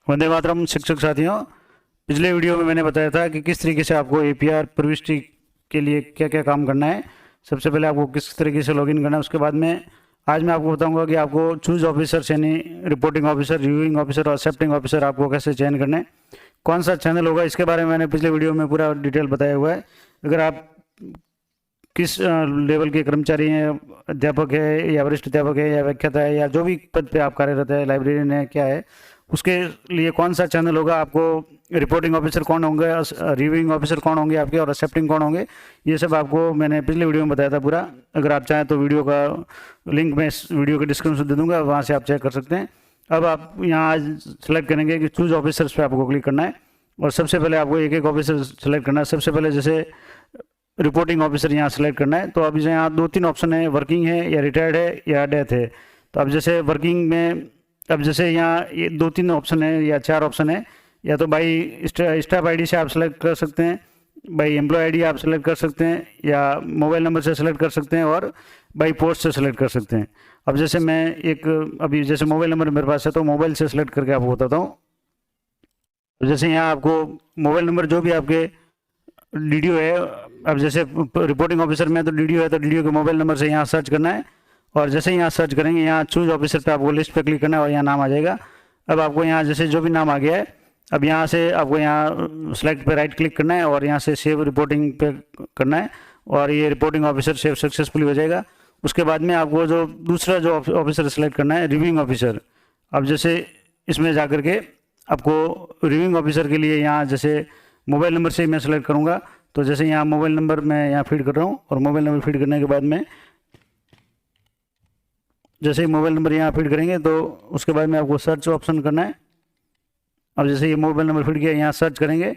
वंदे मातरम शिक्षक साथियों। पिछले वीडियो में मैंने बताया था कि किस तरीके से आपको एपीआर प्रविष्टि के लिए क्या क्या काम करना है। सबसे पहले आपको किस तरीके से लॉगिन करना है, उसके बाद में आज मैं आपको बताऊंगा कि आपको चूज ऑफिसर यानी रिपोर्टिंग ऑफिसर, रिव्यूइंग ऑफिसर और एक्सेप्टिंग ऑफिसर आपको कैसे चयन करना है, कौन सा चैनल होगा, इसके बारे में मैंने पिछले वीडियो में पूरा डिटेल बताया हुआ है। अगर आप किस लेवल के कर्मचारी हैं, अध्यापक है या वरिष्ठ अध्यापक है या व्याख्याता है या जो भी पद पे आप कार्यरत है, लाइब्रेरियन है, क्या है, उसके लिए कौन सा चैनल होगा, आपको रिपोर्टिंग ऑफिसर कौन होंगे, रिव्यूइंग ऑफिसर कौन होंगे आपके, और एक्सेप्टिंग कौन होंगे, ये सब आपको मैंने पिछले वीडियो में बताया था पूरा। अगर आप चाहें तो वीडियो का लिंक मैं इस वीडियो के डिस्क्रिप्शन दे दूंगा, वहाँ से आप चेक कर सकते हैं। अब आप यहाँ आज सेलेक्ट करेंगे कि चूज ऑफिसर्स पे आपको क्लिक करना है और सबसे पहले आपको एक एक ऑफिसर सेलेक्ट करना है। सबसे पहले जैसे रिपोर्टिंग ऑफिसर यहाँ सेलेक्ट करना है, तो अब यहाँ दो तीन ऑप्शन है, वर्किंग है या रिटायर्ड है या डेथ है। तो अब जैसे वर्किंग में, अब जैसे यहाँ ये दो तीन ऑप्शन है या चार ऑप्शन है, या तो बाई स्टाफ आईडी से आप सेलेक्ट कर सकते हैं, बाई एम्प्लॉय आईडी आप सेलेक्ट कर सकते हैं, या मोबाइल नंबर से सेलेक्ट कर सकते हैं, और बाई पोस्ट से सेलेक्ट कर सकते हैं। अब जैसे मैं एक अभी जैसे मोबाइल नंबर मेरे पास है तो मोबाइल से सेलेक्ट करके आपको बताता हूँ। जैसे यहाँ आपको मोबाइल नंबर जो भी आपके डीडीओ है, अब जैसे रिपोर्टिंग ऑफिसर में तो डीडीओ है तो डीडीओ के मोबाइल नंबर से यहाँ सर्च करना है, और जैसे ही यहाँ सर्च करेंगे यहाँ चूज ऑफिसर पे आपको लिस्ट पे क्लिक करना है और यहाँ नाम आ जाएगा। अब आपको यहाँ जैसे जो भी नाम आ गया है, अब यहाँ से आपको यहाँ सेलेक्ट पे राइट क्लिक करना है और यहाँ से सेव रिपोर्टिंग पे करना है, और ये रिपोर्टिंग ऑफिसर सेव सक्सेसफुली हो जाएगा। उसके बाद में आपको जो दूसरा जो ऑफिसर सेलेक्ट करना है, रिव्यूइंग ऑफिसर। अब जैसे इसमें जा करके आपको रिव्यूइंग ऑफिसर के लिए यहाँ जैसे मोबाइल नंबर से मैं सेलेक्ट करूँगा, तो जैसे यहाँ मोबाइल नंबर मैं यहाँ फीड कर रहा हूँ, और मोबाइल नंबर फीड करने के बाद में जैसे ही मोबाइल नंबर यहाँ फीड करेंगे तो उसके बाद में आपको सर्च ऑप्शन करना है। अब जैसे ये मोबाइल नंबर फीड किया, यहाँ सर्च करेंगे,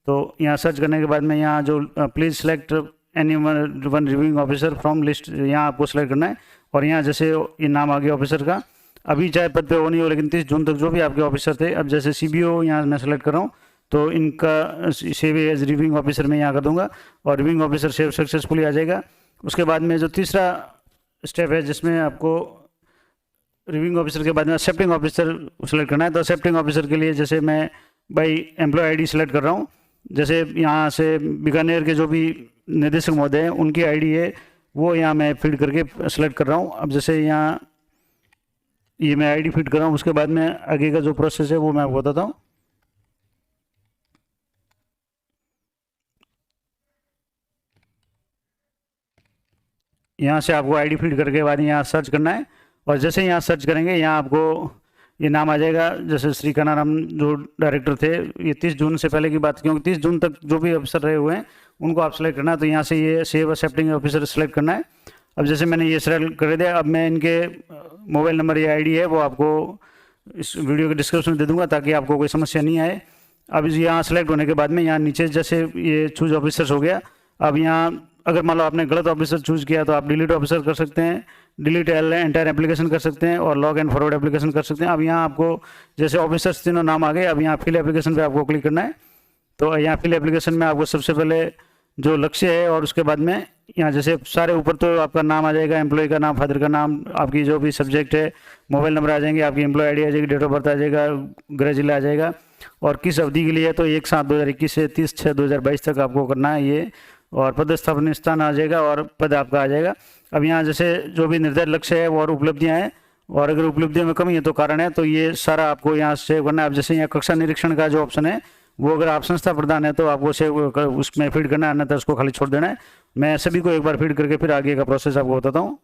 तो यहाँ सर्च करने के बाद में यहाँ जो please select any one reviewing officer from list, यहाँ आपको सेलेक्ट करना है। और यहाँ जैसे ये नाम आ गया ऑफिसर का, अभी चाहे पद पे हो नहीं हो, लेकिन 30 जून तक जो भी आपके ऑफिसर थे, अब जैसे सीबीओ यहाँ मैं सेलेक्ट कर रहा हूँ, तो इनका सेव एज रिव्यूइंग ऑफिसर मैं यहाँ कर दूंगा और रिव्यूइंग ऑफिसर सेव सक्सेसफुली आ जाएगा। उसके बाद में जो तीसरा स्टेप है जिसमें आपको रिव्यूइंग ऑफिसर के बाद में एक्सेप्टिंग ऑफिसर सेलेक्ट करना है, तो एक्सेप्टिंग ऑफिसर के लिए जैसे मैं बाई एम्प्लॉय आईडी सेलेक्ट कर रहा हूँ। जैसे यहाँ से बीकानेर के जो भी निदेशक महोदय हैं उनकी आईडी है वो यहाँ मैं फीड करके सेलेक्ट कर रहा हूँ। अब जैसे यहाँ ये मैं आईडी फीड कर रहा हूँ, उसके बाद में आगे का जो प्रोसेस है वो मैं आपको बताता हूँ। यहाँ से आपको आईडी फीड करके बाद यहाँ सर्च करना है, और जैसे यहाँ सर्च करेंगे यहाँ आपको ये नाम आ जाएगा। जैसे श्री कनाराम जो डायरेक्टर थे, ये 30 जून से पहले की बात, क्योंकि 30 जून तक जो भी अफसर रहे हुए हैं उनको आप सेलेक्ट करना है, तो यहाँ से ये सेव एक्सेप्टिंग ऑफिसर सेलेक्ट करना है। अब जैसे मैंने ये सेलेक्ट कर दिया, अब मैं इनके मोबाइल नंबर या आईडी है वो आपको इस वीडियो के डिस्क्रिप्शन में दे दूंगा ताकि आपको कोई समस्या नहीं आए। अब यहाँ सेलेक्ट होने के बाद में यहाँ नीचे जैसे ये चूज ऑफिसर्स हो गया। अब यहाँ अगर मान लो आपने गलत ऑफिसर चूज किया तो आप डिलीट ऑफिसर कर सकते हैं, डिलीट एंटायर एप्लीकेशन कर सकते हैं, और लॉग एंड फॉरवर्ड एप्लीकेशन कर सकते हैं। अब यहाँ आपको जैसे ऑफिसर्स तीनों नाम आ गए, अब यहाँ फिल एप्लीकेशन पे आपको क्लिक करना है। तो यहाँ फिल एप्लीकेशन में आपको सबसे पहले जो लक्ष्य है, और उसके बाद में यहाँ जैसे सारे ऊपर तो आपका नाम आ जाएगा, एम्प्लॉय का नाम, फादर का नाम, आपकी जो भी सब्जेक्ट है, मोबाइल नंबर आ जाएंगे, आपकी एम्प्लॉय आईडी आ जाएगी, डेट ऑफ बर्थ आ जाएगा, गृह जिला आ जाएगा, और किस अवधि के लिए, तो 1/7/2021 से 30/6/2022 तक आपको करना है ये, और पदस्थापन स्थान आ जाएगा और पद आपका आ जाएगा। अब यहाँ जैसे जो भी निर्धारित लक्ष्य है वो और उपलब्धियाँ हैं, और अगर उपलब्धियों में कमी है तो कारण है, तो ये सारा आपको यहाँ सेव करना है। अब जैसे यहाँ कक्षा निरीक्षण का जो ऑप्शन है वो अगर आप संस्था प्रधान है तो आपको सेव उसमें फीड करना है, अन्यथा उसको खाली छोड़ देना है। मैं सभी को एक बार फीड करके फिर आगे का प्रोसेस आपको बताता हूँ।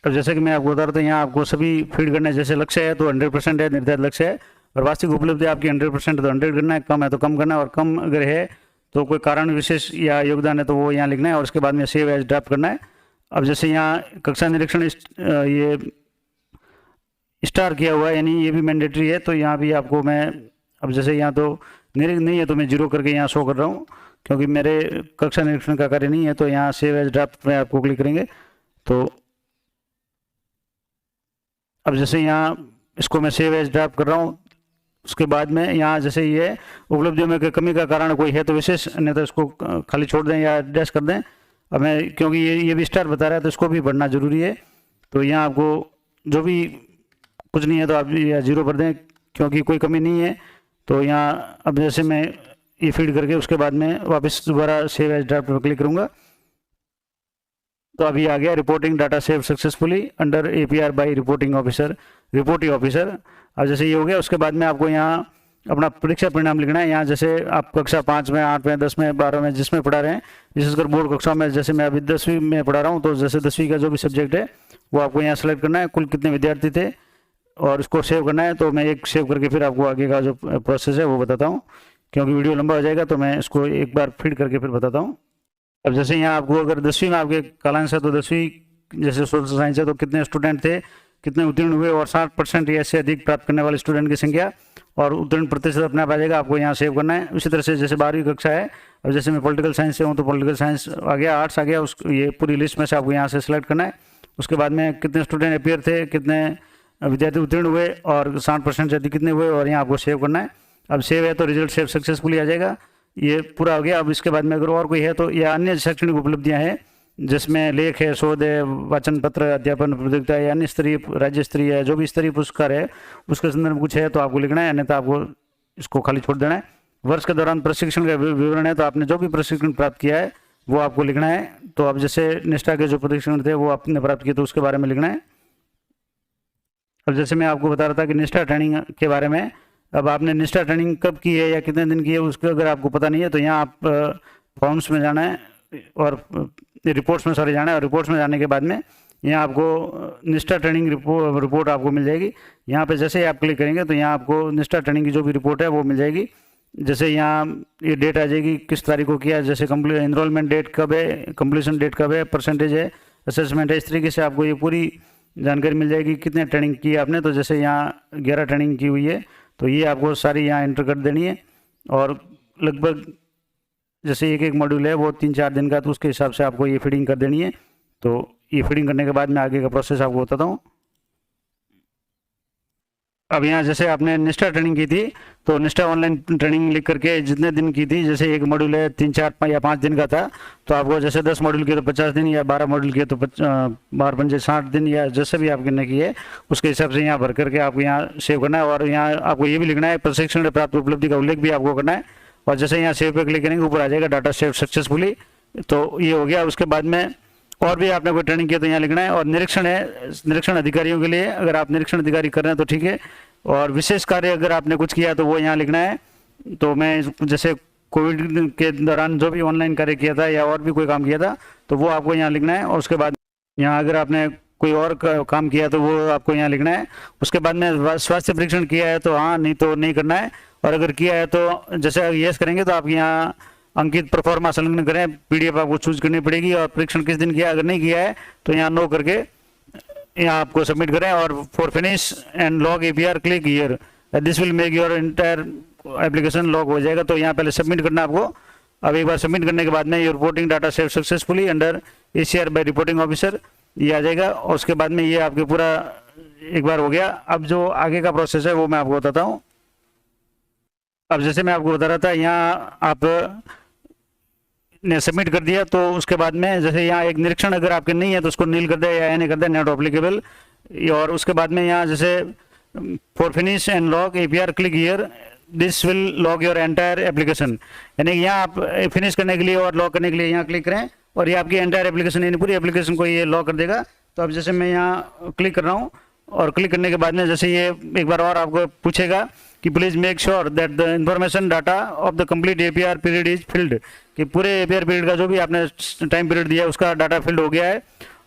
अब जैसे कि मैं आपको बता रहा था, यहाँ आपको सभी फीड करना है। जैसे लक्ष्य है तो 100% है, निर्धारित लक्ष्य है, और वास्तविक उपलब्धि आपकी 100% है तो 100 करना है, कम है तो कम करना है, और कम अगर है तो कोई कारण विशेष या योगदान है तो वो यहाँ लिखना है, और उसके बाद में सेव एज ड्राफ्ट करना है। अब जैसे यहाँ कक्षा निरीक्षण ये स्टार किया हुआ है, यानी ये भी मैंडेटरी है, तो यहाँ भी आपको मैं, अब जैसे यहाँ तो नहीं है तो मैं 0 करके यहाँ शो कर रहा हूँ क्योंकि मेरे कक्षा निरीक्षण का कार्य नहीं है। तो यहाँ सेव एज ड्राफ्ट में आपको क्लिक करेंगे, तो अब जैसे यहाँ इसको मैं सेव एज ड्राफ्ट कर रहा हूँ। उसके बाद में यहाँ जैसे ये उपलब्धियों में कमी का कारण कोई है तो विशेष, नहीं तो इसको खाली छोड़ दें या डैश कर दें। अब मैं क्योंकि ये भी स्टार बता रहा है तो इसको भी पढ़ना जरूरी है, तो यहाँ आपको जो भी कुछ नहीं है तो आप या 0 कर दें, क्योंकि कोई कमी नहीं है। तो यहाँ अब जैसे मैं ये फीड करके उसके बाद में वापस दोबारा सेव एज ड्राफ्ट पर क्लिक करूँगा तो अभी आ गया reporting data save successfully under APR by reporting officer अब जैसे ये हो गया उसके बाद में आपको यहाँ अपना परीक्षा परिणाम लिखना है। यहाँ जैसे आप कक्षा 5 में, 8 में, 10 में, 12 में जिसमें पढ़ा रहे हैं, विशेषकर बोर्ड कक्षा में, जैसे मैं अभी 10वीं में पढ़ा रहा हूँ तो जैसे 10वीं का जो भी सब्जेक्ट है वो आपको यहाँ सेलेक्ट करना है, कुल कितने विद्यार्थी थे और इसको सेव करना है। तो मैं एक सेव करके फिर आपको आगे का जो प्रोसेस है वो बताता हूँ, क्योंकि वीडियो लंबा हो जाएगा तो मैं इसको एक बार फीड करके फिर बताता हूँ। अब जैसे यहाँ आपको अगर 10वीं में आपके कालांश है तो 10वीं जैसे सोशल साइंस है तो कितने स्टूडेंट थे, कितने उत्तीर्ण हुए और 60% या इससे अधिक प्राप्त करने वाले स्टूडेंट की संख्या और उत्तीर्ण प्रतिशत अपने आप आ जाएगा, आपको यहाँ सेव करना है। उसी तरह से जैसे 12वीं कक्षा है, अब जैसे मैं पॉलिटिकल साइंस से हूँ तो पॉलिटिकल साइंस आ गया, आर्ट्स आ गया, उस ये पूरी लिस्ट में से आपको यहाँ से सिलेक्ट करना है। उसके बाद में कितने स्टूडेंट अपियर थे, कितने विद्यार्थी उत्तीर्ण हुए और 60% से अधिक कितने हुए और यहाँ आपको सेव करना है। अब सेव है तो रिजल्ट सेव सक्सेसफुली आ जाएगा, ये पूरा हो गया। अब इसके बाद में अगर और कोई है तो यह अन्य शैक्षणिक उपलब्धियाँ हैं जिसमें लेख है, शोध है, वाचन पत्र, अध्यापन प्रतियोगिता या अन्य स्तरीय, राज्य स्तरीय है, जो भी स्तरीय पुरस्कार है उसके संदर्भ में कुछ है तो आपको लिखना है, अन्यथा आपको इसको खाली छोड़ देना है। वर्ष के दौरान प्रशिक्षण का विवरण है तो आपने जो भी प्रशिक्षण प्राप्त किया है वो आपको लिखना है। तो अब जैसे निष्ठा के जो प्रशिक्षण थे वो आपने प्राप्त किए तो उसके बारे में लिखना है। अब जैसे मैं आपको बता रहा था कि निष्ठा ट्रेनिंग के बारे में, अब आपने निष्ठा ट्रेनिंग कब की है या कितने दिन की है उसको अगर आपको पता नहीं है तो यहाँ आप फॉर्म्स में जाना है और रिपोर्ट्स में जाना है और रिपोर्ट्स में जाने के बाद में यहाँ आपको निष्ठा ट्रेनिंग रिपोर्ट आपको मिल जाएगी। यहाँ पे जैसे ही आप क्लिक करेंगे तो यहाँ आपको निष्ठा ट्रेनिंग की जो भी रिपोर्ट है वो मिल जाएगी। जैसे यहाँ ये डेट आ जाएगी किस तारीख को किया, जैसे इनरोलमेंट डेट कब है, कंप्लीशन डेट कब है, परसेंटेज है, असेसमेंट है, इस तरीके से आपको ये पूरी जानकारी मिल जाएगी कितने ट्रेनिंग की आपने। तो जैसे यहाँ 11 ट्रेनिंग की हुई है तो ये आपको सारी यहाँ एंटर कर देनी है और लगभग जैसे एक मॉड्यूल है वो 3-4 दिन का, तो उसके हिसाब से आपको ये फीडिंग कर देनी है। तो ये फीडिंग करने के बाद मैं आगे का प्रोसेस आपको बताता हूँ। अब यहाँ जैसे आपने निष्ठा ट्रेनिंग की थी तो निष्ठा ऑनलाइन ट्रेनिंग लिख करके जितने दिन की थी, जैसे एक मॉड्यूल है 3-4 या 5 दिन का था तो आपको जैसे 10 मॉड्यूल किए तो 50 दिन या 12 मॉड्यूल किए तो 12-5 दिन या जैसे भी आपने की है उसके हिसाब से यहाँ भर करके आपको यहाँ सेव करना है। और यहाँ आपको ये भी लिखना है प्रशिक्षण प्राप्त उपलब्धि का उल्लेख भी आपको करना है। और जैसे यहाँ सेव पे क्लिक करेंगे ऊपर आ जाएगा डाटा सेव सक्सेसफुली, तो ये हो गया। उसके बाद में और भी आपने कोई ट्रेनिंग किया तो यहाँ लिखना है। और निरीक्षण है, निरीक्षण अधिकारियों के लिए, अगर आप निरीक्षण अधिकारी कर रहे हैं तो ठीक है। और विशेष कार्य अगर आपने कुछ किया तो वो यहाँ लिखना है। तो मैं जैसे कोविड के दौरान जो भी ऑनलाइन कार्य किया था या और भी कोई काम किया था तो वो आपको यहाँ लिखना है। और उसके बाद यहाँ अगर आपने कोई और काम किया तो वो आपको यहाँ लिखना है। उसके बाद में स्वास्थ्य परीक्षण किया है तो हाँ, नहीं तो नहीं करना है। और अगर किया है तो जैसे यस करेंगे तो आप यहाँ अंकित परफॉर्मा संलग्न करें, PDF आपको चूज करनी पड़ेगी। और परीक्षण किस दिन किया, अगर नहीं किया है तो यहाँ नो करके यहाँ आपको सबमिट करें। और for finish and log APR click here, this will make your entire application log हो जाएगा। तो यहाँ पहले सबमिट करना आपको। अब एक बार सबमिट करने के बाद में your reporting data save successfully under ACR by reporting officer ये आ जाएगा। और उसके बाद में ये आपके पूरा एक बार हो गया। अब जो आगे का प्रोसेस है वो मैं आपको बताता हूँ। अब जैसे मैं आपको बता रहा था, यहाँ आप ने सबमिट कर दिया तो उसके बाद में जैसे यहाँ एक निरीक्षण अगर आपके नहीं है तो उसको नील कर दे या नहीं कर दे, नॉट एप्लीकेबल। और उसके बाद में यहाँ जैसे for finish and log APR click here, this will log your entire application, यानी यहाँ आप फिनिश करने के लिए और लॉग करने के लिए यहाँ क्लिक करें और ये आपकी एंटायर एप्लीकेशन यानी पूरी एप्लीकेशन को ये लॉग कर देगा। तो अब जैसे मैं यहाँ क्लिक कर रहा हूँ और क्लिक करने के बाद में जैसे ये एक बार और आपको पूछेगा कि please make sure that the information data of the complete APR period is filled, कि पूरे APR पीरियड का जो भी आपने टाइम पीरियड दिया है उसका डाटा फिल्ड हो गया है।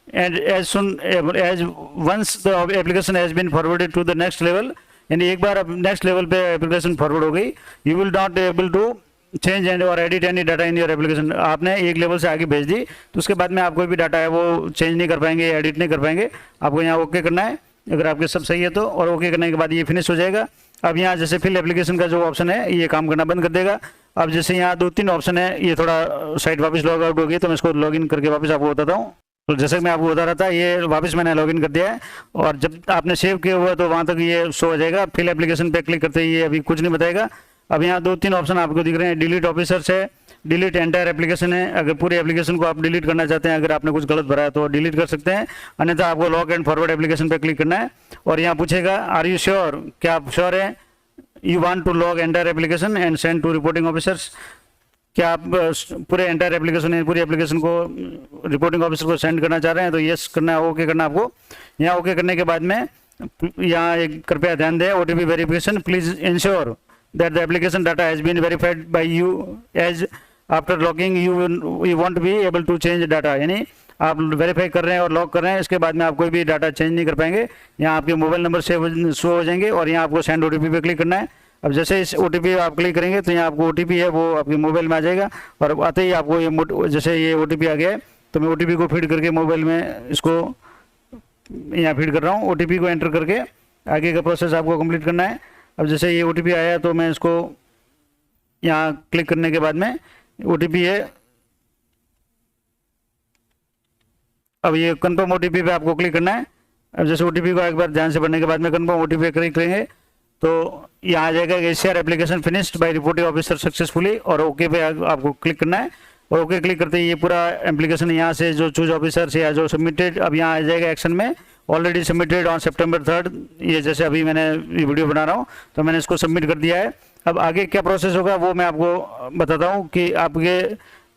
And as soon as once the application has been forwarded to the next level, यानी एक बार अब नेक्स्ट लेवल पे एप्लीकेशन फॉरवर्ड हो गई, you will not able to change and और edit any data in your application. आपने एक लेवल से आगे भेज दी तो उसके बाद में आप कोई भी डाटा है वो चेंज नहीं कर पाएंगे, एडिट नहीं कर पाएंगे। आपको यहाँ ओके करना है अगर आपके सब सही है तो, और ओके करने के बाद ये फिनिश हो जाएगा। अब यहाँ जैसे फिल एप्लीकेशन का जो ऑप्शन है ये काम करना बंद कर देगा। अब जैसे यहाँ 2-3 ऑप्शन है, ये थोड़ा साइट वापस लॉग आउट हो गई तो मैं इसको लॉगिन करके वापस आपको बताता हूँ। तो जैसे मैं आपको बता रहा था ये वापस मैंने लॉगिन कर दिया है और जब आपने सेव किया हुआ है तो वहाँ तक ये शो हो जाएगा। फिल एप्लीकेशन पे क्लिक करते ही ये अभी कुछ नहीं बताएगा। अब यहाँ 2-3 ऑप्शन आपको दिख रहे हैं, डिलीट ऑफिसर्स है, डिलीट एंटायर एप्लीकेशन है। अगर पूरे एप्लीकेशन को आप डिलीट करना चाहते हैं, अगर आपने कुछ गलत भरा है तो डिलीट कर सकते हैं, अन्यथा आपको लॉक एंड फॉरवर्ड एप्लीकेशन पे क्लिक करना है। और यहाँ पूछेगा आर यू श्योर, क्या आप श्योर हैं you want to log entire application and send to reporting officers, क्या आप पूरे एंटायर एप्लीकेशन पूरी एप्लीकेशन को रिपोर्टिंग ऑफिसर को सेंड करना चाह रहे हैं, तो यस करना है, ओके करना आपको। यहाँ ओके करने के बाद में यहाँ एक कृपया ध्यान दें, OTP verification, please ensure that the application data has been verified by you as after logging you won't be able to change data, यानी आप वेरीफाई कर रहे हैं और लॉग कर रहे हैं, इसके बाद में आप कोई भी डाटा चेंज नहीं कर पाएंगे। यहाँ आपके मोबाइल नंबर से शो हो जाएंगे और यहाँ आपको सेंड OTP पे क्लिक करना है। अब जैसे इस OTP आप क्लिक करेंगे तो यहाँ आपको OTP है वो आपके मोबाइल में आ जाएगा, और आते ही आपको ये जैसे ये OTP आ गया है तो मैं OTP को फीड करके मोबाइल में इसको यहाँ फीड कर रहा हूँ। OTP को एंटर करके आगे का प्रोसेस आपको कंप्लीट करना है। अब जैसे ये OTP आया तो मैं इसको यहाँ क्लिक करने के बाद में OTP है, अब ये कन्फर्म OTP पे आपको क्लिक करना है। अब जैसे OTP को एक बार ध्यान से पढ़ने के बाद में कन्फर्म OTP पे क्लिक करेंगे तो यहाँ आ जाएगा ACR application finished by reporting officer successfully, और ओके पे आपको क्लिक करना है। और ओके क्लिक करते ही ये पूरा एप्लीकेशन यहाँ से जो चूज ऑफिसर से या जो सबमिटेड, अब यहाँ आ जाएगा एक्शन में already submitted on September 3rd, ये जैसे अभी मैंने ये वीडियो बना रहा हूँ तो मैंने इसको सबमिट कर दिया है। अब आगे क्या प्रोसेस होगा वो मैं आपको बताता हूँ कि आपके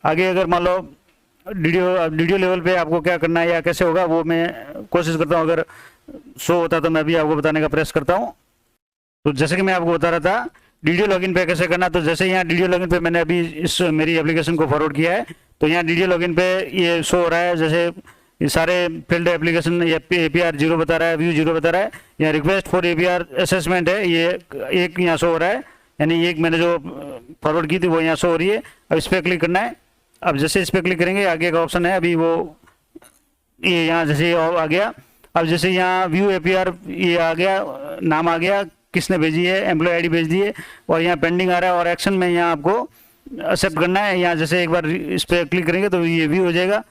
आगे अगर मान लो वीडियो लेवल पे आपको क्या करना है या कैसे होगा वो मैं कोशिश करता हूँ, अगर शो होता तो मैं भी आपको बताने का प्रयास करता हूँ। तो जैसे कि मैं आपको बता रहा था वीडियो लॉगिन पे कैसे करना, तो जैसे यहाँ वीडियो लॉगिन पे मैंने अभी इस मेरी एप्लीकेशन को फॉरवर्ड किया है तो यहाँ वीडियो लॉगिन पे ये शो हो रहा है, जैसे ये सारे फील्ड एप्लीकेशन APR 0 बता रहा है, व्यू 0 बता रहा है। यहाँ रिक्वेस्ट फॉर APR असेसमेंट है, ये एक यहाँ शो हो रहा है, यानी एक मैंने जो फॉरवर्ड की थी वो यहाँ शो हो रही है। अब इस पर क्लिक करना है। अब जैसे इस पर क्लिक करेंगे आगे का ऑप्शन है, अभी वो ये यहाँ जैसे आ गया। अब जैसे यहाँ व्यू APR ये आ गया, नाम आ गया, किसने भेजी है, एम्प्लॉय ID भेज दी है, और यहाँ पेंडिंग आ रहा है और एक्शन में यहाँ आपको एक्सेप्ट करना है। यहाँ जैसे एक बार इस पर क्लिक करेंगे तो ये व्यू हो जाएगा।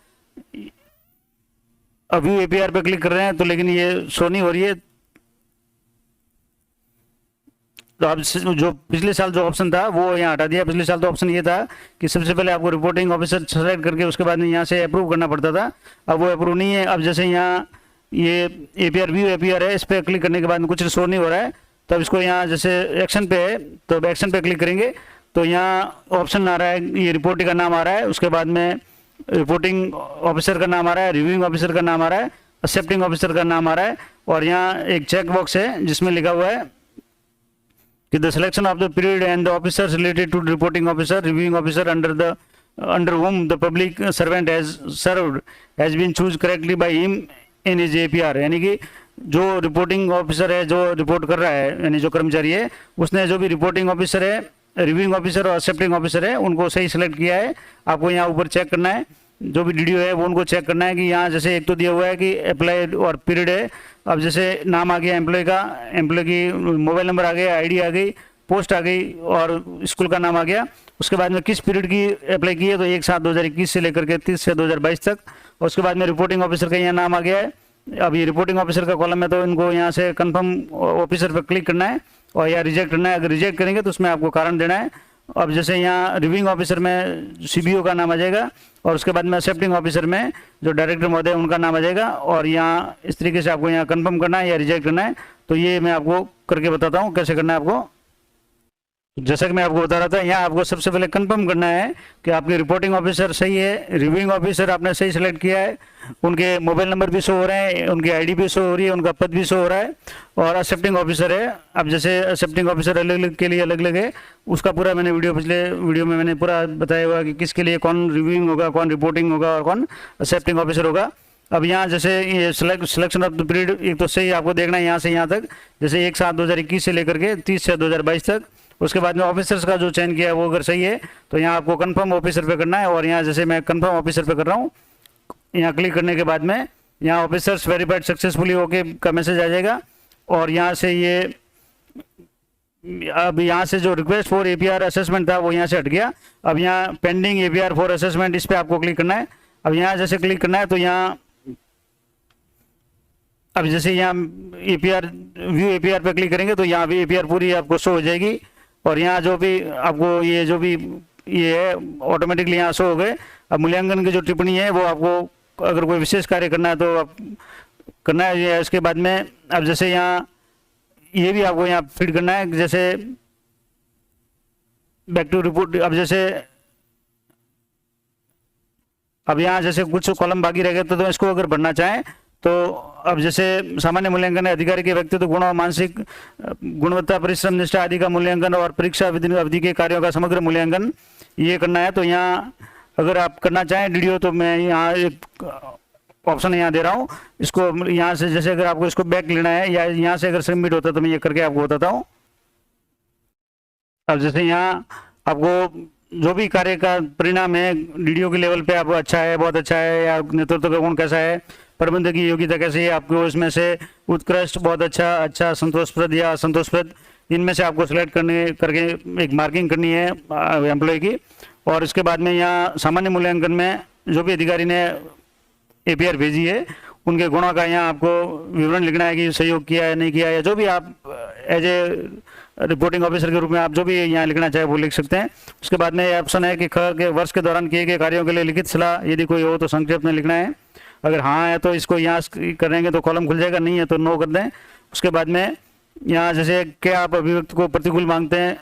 अब व्यू APR पे क्लिक कर रहे हैं तो लेकिन ये शो नहीं हो रही है। तो अब जो पिछले साल जो ऑप्शन था वो यहाँ हटा दिया। पिछले साल तो ऑप्शन ये था कि सबसे पहले आपको रिपोर्टिंग ऑफिसर सेलेक्ट करके उसके बाद में यहाँ से अप्रूव करना पड़ता था, अब वो अप्रूव नहीं है। अब जैसे यहाँ ये APR व्यू APR है, इस पर क्लिक करने के बाद में कुछ शो नहीं हो रहा है, तब इसको यहाँ जैसे एक्शन पे है तो एक्शन पे क्लिक करेंगे तो यहाँ ऑप्शन आ रहा है, ये रिपोर्टिंग का नाम आ रहा है, उसके बाद में रिपोर्टिंग ऑफिसर का नाम आ रहा है, रिव्यूइंग ऑफिसर का नाम आ रहा है, एक्सेप्टिंग ऑफिसर का नाम आ रहा है, और यहाँ एक चेक बॉक्स है जिसमें लिखा हुआ है कि the selection of the period and the officers related to reporting officer reviewing officer under whom the public servant has served has been choose correctly by him in his APR, यानी कि जो reporting officer है जो report कर रहा है, यानी जो कर्मचारी है उसने जो भी रिपोर्टिंग ऑफिसर है, रिव्यूइंग ऑफिसर और एक्सेप्टिंग ऑफिसर है उनको सही सेलेक्ट किया है। आपको यहाँ ऊपर चेक करना है, जो भी DDO है वो उनको चेक करना है कि यहाँ जैसे एक तो दिया हुआ है कि अप्लाई और पीरियड है। अब जैसे नाम आ गया एम्प्लॉय का, एम्प्लॉय की मोबाइल नंबर आ गया, ID आ गई, पोस्ट आ गई और स्कूल का नाम आ गया। उसके बाद में किस पीरियड की अप्लाई की है तो 1/7/2021 से लेकर के 30/6/2022 तक। और उसके बाद में रिपोर्टिंग ऑफिसर का यहाँ नाम आ गया है। अब ये रिपोर्टिंग ऑफिसर का कॉलम है तो इनको यहाँ से कंफर्म ऑफिसर पर क्लिक करना है और या रिजेक्ट करना है। अगर रिजेक्ट करेंगे तो उसमें आपको कारण देना है। अब जैसे यहाँ रिव्यूइंग ऑफिसर में CBO का नाम आ जाएगा और उसके बाद में एक्सेप्टिंग ऑफिसर में जो डायरेक्टर महोदय उनका नाम आ जाएगा, और यहाँ इस तरीके से आपको यहाँ कंफर्म करना है या रिजेक्ट करना है। तो ये मैं आपको करके बताता हूँ कैसे करना है आपको। जैसा कि मैं आपको बता रहा था, यहाँ आपको सबसे पहले कंफर्म करना है कि आपके रिपोर्टिंग ऑफिसर सही है, रिव्यूइंग ऑफिसर आपने सही सेलेक्ट किया है, उनके मोबाइल नंबर भी शो हो रहे हैं, उनकी ID भी शो हो रही है, उनका पद भी शो हो रहा है, और एक्सेप्टिंग ऑफिसर है। अब जैसे एक्सेप्टिंग ऑफिसर अलग अलग के लिए अलग अलग है, उसका पूरा मैंने पिछले वीडियो में मैंने पूरा बताया हुआ कि किसके लिए कौन रिव्यूइंग होगा, कौन रिपोर्टिंग होगा और कौन एक्सेप्टिंग ऑफिसर होगा। अब यहाँ जैसे ये सिलेक्शन ऑफ द पीरियड एक तो सही आपको देखना है यहाँ से यहाँ तक, जैसे 1/7/2021 से लेकर के 30/6/2022 तक। उसके बाद में ऑफिसर्स का जो चयन किया है वो अगर सही है तो यहाँ आपको कंफर्म ऑफिसर पे करना है, और यहाँ जैसे मैं कंफर्म ऑफिसर पे कर रहा हूँ, यहाँ क्लिक करने के बाद में यहाँ ऑफिसर्स वेरीफाइड सक्सेसफुली ओके का मैसेज आ जाएगा। और यहाँ से ये अब यहाँ से जो रिक्वेस्ट फॉर APR असेसमेंट था वो यहाँ से हट गया। अब यहाँ पेंडिंग APR फॉर असेसमेंट, इस पर आपको क्लिक करना है। अब यहाँ जैसे क्लिक करना है तो यहाँ अब जैसे यहाँ APR व्यू APR पे क्लिक करेंगे तो यहाँ भी APR पूरी आपको शो हो जाएगी, और यहाँ जो भी आपको ये जो भी ये है ऑटोमेटिकली यहाँ शो हो गए। अब मूल्यांकन की जो टिप्पणी है वो आपको अगर कोई विशेष कार्य करना है तो आप करना है। इसके बाद में अब जैसे यहाँ ये भी आपको यहाँ फीड करना है, जैसे बैक टू रिपोर्ट। अब यहाँ जैसे कुछ कॉलम बाकी रह गए तो इसको अगर भरना चाहें तो अब जैसे सामान्य मूल्यांकन अधिकारी के व्यक्तित्व गुण और मानसिक गुणवत्ता, परिश्रम, निष्ठा आदि का मूल्यांकन और परीक्षा अवधि के कार्यों का समग्र मूल्यांकन ये करना है। तो यहाँ अगर आप करना चाहें डीडीओ तो मैं यहाँ एक ऑप्शन यहाँ दे रहा हूँ, इसको यहाँ से जैसे अगर आपको इसको बैक लेना है या यहाँ से अगर सबमिट होता तो मैं ये करके आपको बताता हूँ। अब जैसे यहाँ आपको जो भी कार्य का परिणाम है डीडीओ के लेवल पे आप अच्छा है, बहुत अच्छा है, या नेतृत्व का गुण कैसा है, प्रबंधक की योग्यता कैसी है, आपको इसमें से उत्कृष्ट, बहुत अच्छा, अच्छा, संतोषप्रद या असंतोषप्रद, इनमें से आपको सिलेक्ट करके एक मार्किंग करनी है एम्प्लॉय की। और इसके बाद में यहाँ सामान्य मूल्यांकन में जो भी अधिकारी ने एपीआर भेजी है उनके गुणों का यहाँ आपको विवरण लिखना है कि सहयोग किया है नहीं किया है, जो भी आप एज ए रिपोर्टिंग ऑफिसर के रूप में आप जो भी यहाँ लिखना चाहे वो लिख सकते हैं। उसके बाद में ये ऑप्शन है कि ख के वर्ष के दौरान किए गए कार्यों के लिए लिखित सलाह यदि कोई हो तो संक्षेप में लिखना है। अगर हाँ है तो इसको यहाँ करेंगे तो कॉलम खुल जाएगा, नहीं है तो नो कर दें। उसके बाद में यहाँ जैसे क्या आप अभिव्यक्ति को प्रतिकूल मांगते हैं,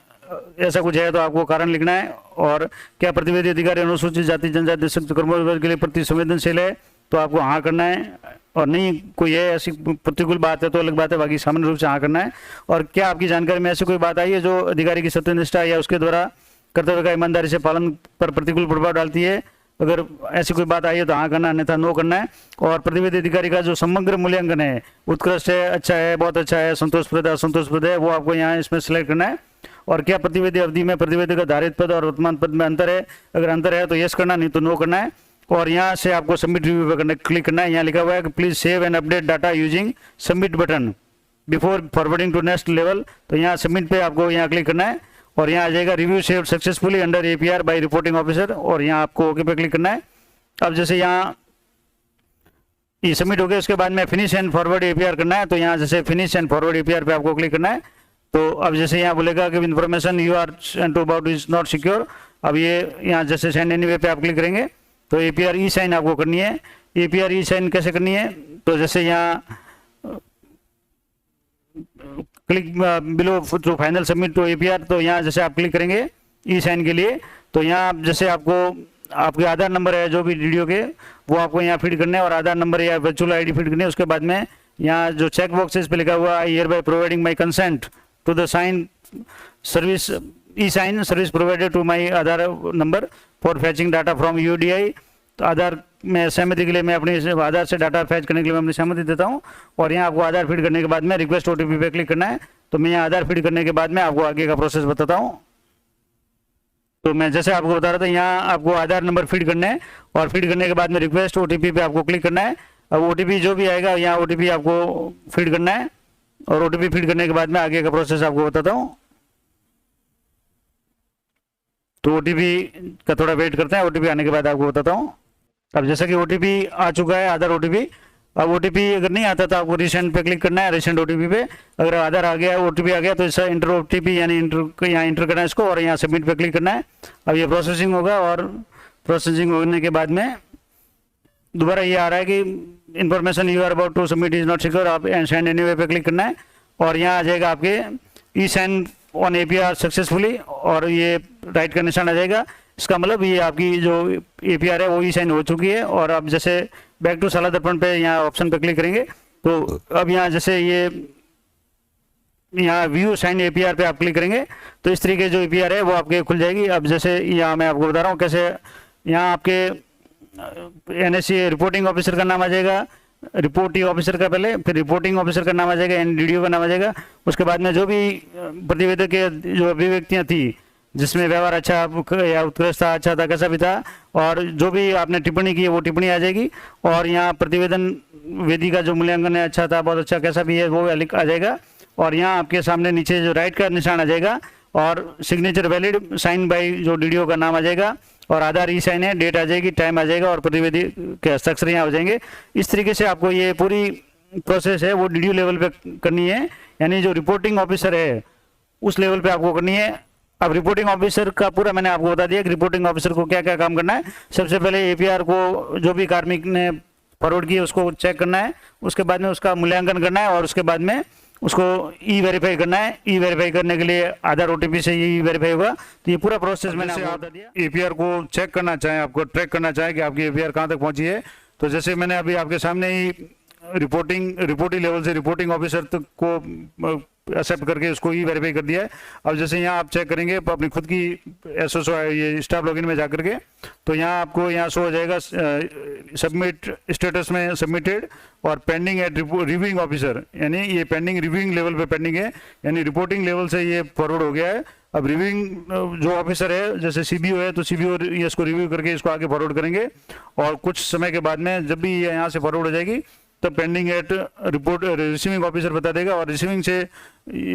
ऐसा कुछ है तो आपको कारण लिखना है। और क्या प्रतिवेदी अधिकारी अनुसूचित जाति जनजाति कर्मचारियों के लिए प्रति संवेदनशील है तो आपको हाँ करना है, और नहीं कोई है ऐसी प्रतिकूल बात है तो अलग बात है, बाकी सामान्य रूप से हाँ करना है। और क्या आपकी जानकारी में ऐसी कोई बात आई है जो अधिकारी की सत्यनिष्ठा या उसके द्वारा कर्तव्य का ईमानदारी से पालन पर प्रतिकूल प्रभाव डालती है, अगर ऐसी कोई बात आई है तो हाँ करना है, अन्यथा नो करना है। और प्रतिवेदी अधिकारी का जो समग्र मूल्यांकन है, उत्कृष्ट है, अच्छा है, बहुत अच्छा है, संतोषप्रद है, असंतोषप्रद है, वो आपको यहाँ इसमें सेलेक्ट करना है। और क्या प्रतिवेदी अवधि में प्रतिवेदी का धारित पद और वर्तमान पद में अंतर है, अगर अंतर है तो यस करना, नहीं तो नो करना है। और यहाँ से आपको सबमिट रिव्यू पे करना क्लिक करना है। यहाँ लिखा हुआ है कि please save and update data using submit button before forwarding to next level, तो यहाँ सबमिट पे आपको यहाँ क्लिक करना है। और यहाँ आ जाएगा review saved successfully under APR by reporting officer, और यहाँ आपको ओके पे क्लिक करना है। अब जैसे यहाँ ये सबमिट हो गया, उसके बाद में फिनिश एंड फॉरवर्ड एपीआर करना है, तो यहाँ जैसे फिनिश एंड फॉरवर्ड एपीआर पे आपको क्लिक करना है। तो अब जैसे यहाँ बोलेगा कि information you are send to about is not secure, अब ये यहाँ जैसे सेंड एनीवे पे आप क्लिक करेंगे तो एपीआर ई साइन आपको करनी है। एपीआर ई साइन कैसे करनी है, तो जैसे यहाँ click below to final submit to APR, तो यहाँ जैसे आप क्लिक करेंगे ई साइन के लिए, तो यहाँ जैसे आपको आपके आधार नंबर है जो भी डीडीओ के वो आपको यहाँ फीड करना है, और आधार नंबर या वर्चुअल आईडी फीड करनी है। उसके बाद में यहाँ जो चेक बॉक्स इस पे लिखा हुआ I hereby providing my consent to the sign service e sign service provided to my Aadhaar number for fetching data from UDI, तो आधार में सहमति के लिए मैं अपनी आधार से डाटा फैच करने के लिए मैं अपनी सहमति देता हूँ। और यहाँ आपको आधार फीड करने के बाद में रिक्वेस्ट ओटीपी पे क्लिक करना है, तो मैं यहाँ आधार फीड करने के बाद में आपको आगे का प्रोसेस बताता हूँ। तो मैं जैसे आपको बता रहा था, यहाँ आपको आधार नंबर फीड करना है, और फीड करने के बाद में रिक्वेस्ट ओटीपी पे आपको क्लिक करना है। अब ओटीपी जो भी आएगा यहाँ ओटीपी आपको फीड करना है, और ओटीपी फीड करने के बाद में आगे का प्रोसेस आपको बताता हूँ। तो ओटीपी का थोड़ा वेट करते हैं, ओटीपी आने के बाद आपको बताता हूँ। अब जैसा कि ओटीपी आ चुका है, आधार ओटीपी, अब ओटीपी अगर नहीं आता तो आपको रिसेंट पे क्लिक करना है, रिसेंट ओटीपी पे। अगर आधार आ गया, ओटीपी आ गया तो इसका इंटर ओटीपी यानी यहाँ इंटर करना है इसको, और यहाँ सबमिट पे क्लिक करना है। अब ये प्रोसेसिंग होगा, और प्रोसेसिंग होने के बाद में दोबारा ये आ रहा है कि information you are about to submit is not secure, आप सेंड एनीवे पे क्लिक करना है, और यहाँ आ जाएगा आपके e sign on APR successfully, और ये राइट का निशान आ जाएगा। इसका मतलब ये आपकी जो एपीआर है वो ई साइन हो चुकी है। और अब जैसे बैक टू साला दर्पण पे यहाँ ऑप्शन पे क्लिक करेंगे, तो अब यहाँ जैसे ये यहाँ व्यू साइन एपीआर पे आप क्लिक करेंगे तो इस तरीके जो एपीआर है वो आपके खुल जाएगी। अब जैसे यहाँ मैं आपको बता रहा हूँ कैसे यहाँ आपके एनएससी रिपोर्टिंग ऑफिसर का नाम आ जाएगा, रिपोर्टिंग ऑफिसर का पहले, फिर रिपोर्टिंग ऑफिसर का नाम आ जाएगा, डीडीओ का नाम आ जाएगा। उसके बाद में जो भी प्रतिवेदक के जो अभिव्यक्तियाँ थी जिसमें व्यवहार अच्छा या उत्कृष्ट था, अच्छा था, कैसा भी था, और जो भी आपने टिप्पणी की है वो टिप्पणी आ जाएगी। और यहाँ प्रतिवेदन वेदी का जो मूल्यांकन है, अच्छा था, बहुत अच्छा, कैसा भी है, वो आ जाएगा। और यहाँ आपके सामने नीचे जो राइट का निशान आ जाएगा, और सिग्नेचर वैलिड साइन बाई जो डीडीओ का नाम आ जाएगा, और आधार ई साइन है, डेट आ जाएगी, टाइम आ जाएगा, और प्रतिवेदी के हस्ताक्षर यहाँ हो जाएंगे। इस तरीके से आपको ये पूरी प्रोसेस है वो डीडीओ लेवल पे करनी है, यानी जो रिपोर्टिंग ऑफिसर है उस लेवल पे आपको करनी है। अब रिपोर्टिंग ऑफिसर का पूरा मैंने आपको बता दिया कि रिपोर्टिंग ऑफिसर को क्या क्या काम करना है। सबसे पहले एपीआर को जो भी कार्मिक ने फॉरवर्ड किया उसको चेक करना है, उसके बाद में उसका मूल्यांकन करना है, और उसके बाद में उसको ई वेरीफाई करना है। ई वेरीफाई करने के लिए आधार OTP से ये ई वेरीफाई होगा। तो ये पूरा प्रोसेस मैंने आपको बता दिया। APR को चेक करना चाहें, आपको ट्रैक करना चाहें कि आपकी APR कहाँ तक पहुँची है, तो जैसे मैंने अभी आपके सामने ही रिपोर्टिंग लेवल से रिपोर्टिंग ऑफिसर तक को एक्सेप्ट करके उसको ई वेरीफाई कर दिया है। अब जैसे यहाँ आप चेक करेंगे अपनी खुद की SSO ये स्टाफ लॉगिन में जा करके, तो यहाँ आपको यहाँ शो हो जाएगा सबमिट स्टेटस में सबमिटेड और पेंडिंग एट रिव्यूइंग ऑफिसर, यानी ये पेंडिंग रिव्यूइंग लेवल पे पेंडिंग है, यानी रिपोर्टिंग लेवल से ये फॉरवर्ड हो गया है। अब रिव्यूइंग जो ऑफिसर है जैसे CBO है, तो CBO ये इसको रिव्यू करके इसको आगे फॉरवर्ड करेंगे और कुछ समय के बाद में जब भी ये यहाँ से फॉरवर्ड हो जाएगी तो pending at report receiving officer बता देगा और रिसीविंग से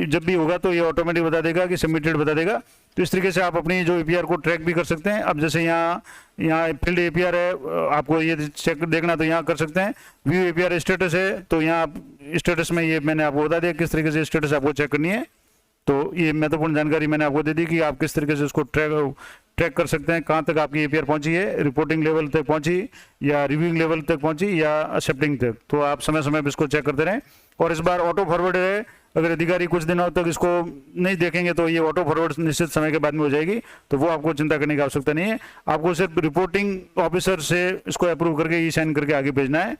जब भी होगा तो ये ऑटोमेटिक बता देगा कि सबमिटेड बता देगा। तो इस तरीके से आप अपनी जो APR को ट्रैक भी कर सकते हैं। अब जैसे यहाँ फील्ड APR है, आपको ये चेक देखना तो यहाँ कर सकते हैं। व्यू APR स्टेटस है, तो यहाँ आप स्टेटस में ये मैंने आपको बता दिया किस तरीके से स्टेटस आपको चेक करनी है। तो ये महत्वपूर्ण जानकारी मैंने आपको दे दी कि आप किस तरीके से उसको ट्रैक कर सकते हैं, कहाँ तक आपकी APR पहुंची है, रिपोर्टिंग लेवल तक पहुंची या रिव्यूइंग लेवल तक पहुंची या एक्सेप्टिंग तक। तो आप समय समय पर इसको चेक करते रहें। और इस बार ऑटो फॉरवर्ड है, अगर अधिकारी कुछ दिनों तक इसको नहीं देखेंगे तो ये ऑटो फॉरवर्ड निश्चित समय के बाद में हो जाएगी, तो वो आपको चिंता करने की आवश्यकता नहीं है। आपको सिर्फ रिपोर्टिंग ऑफिसर से इसको अप्रूव करके ई साइन करके आगे भेजना है।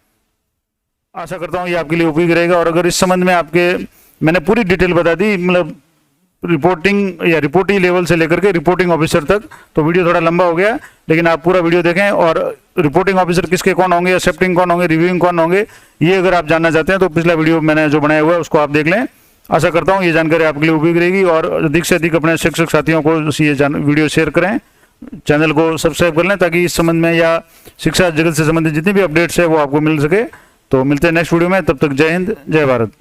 आशा करता हूँ ये आपके लिए उपयोगी रहेगा। और अगर इस संबंध में आपके मैंने पूरी डिटेल बता दी, मतलब रिपोर्टिंग या रिपोर्टिंग लेवल से लेकर के रिपोर्टिंग ऑफिसर तक, तो वीडियो थोड़ा लंबा हो गया, लेकिन आप पूरा वीडियो देखें। और रिपोर्टिंग ऑफिसर किसके कौन होंगे, एक्सेप्टिंग कौन होंगे, रिव्यूइंग कौन होंगे, ये अगर आप जानना चाहते हैं तो पिछला वीडियो मैंने जो बनाया हुआ है उसको आप देख लें। आशा करता हूँ ये जानकारी आपके लिए उपयोगी रहेगी और अधिक से अधिक अपने शिक्षक साथियों को ये वीडियो शेयर करें, चैनल को सब्सक्राइब कर लें ताकि इस संबंध में या शिक्षा जगत से संबंधित जितनी भी अपडेट्स है वो आपको मिल सके। तो मिलते हैं नेक्स्ट वीडियो में, तब तक जय हिंद, जय भारत।